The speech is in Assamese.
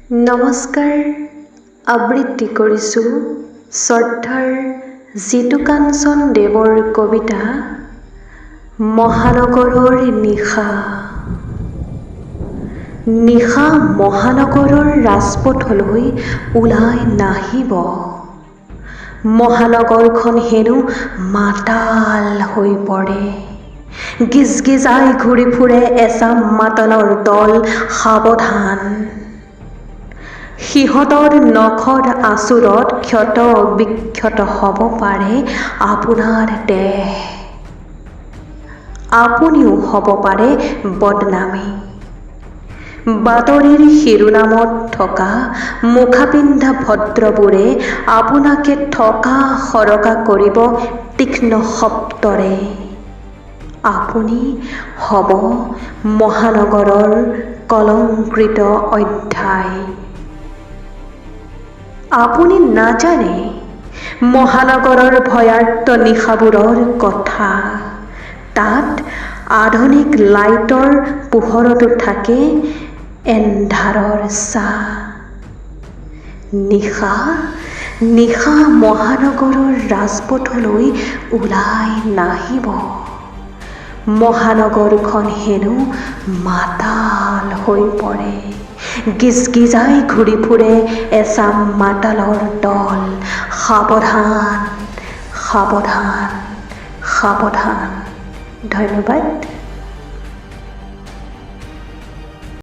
নমস্কাৰ আবৃত্তি কৰিছোঁ শ্ৰদ্ধাৰ জিতু কাঞ্চন দেৱৰ কবিতা মহানগৰৰ নিশা। নিশা মহানগৰৰ ৰাজপথলৈ ওলাই নাহিব। মহানগৰখন হেনো মাতাল হৈ পৰে। গিজগিজাই ঘূৰি ফুৰে এচাম মাতালৰ দল। সাৱধান, সিহঁতৰ নখৰ আঁচোৰত ক্ষত বিক্ষত হ'ব পাৰে আপোনাৰ দেহ। আপুনিও হ'ব পাৰে বদনামী। বাতৰিৰ শিৰোনামত থকা মুখাপিন্ধা ভদ্ৰবোৰে আপোনাকে ঠকা সৰকা কৰিব তীক্ষ্ণ শব্দৰে। আপুনি হ'ব মহানগৰৰ কলংকৃত অধ্যায়। আপুনি নাজানে মহানগৰৰ ভয়াৰ্ত নিশাবোৰৰ কথা। তাত আধুনিক লাইটৰ পোহৰতো থাকে এন্ধাৰৰ ছাঁ। নিশা নিশা মহানগৰৰ ৰাজপথলৈ ওলাই নাহিব। মহানগৰখন হেনো মাতাল হৈ পৰে। গিজগিজাই ঘূৰি ফুৰে এচাম মাতালৰ দল। সাৱধান, সাৱধান, সাৱধান। ধন্যবাদ।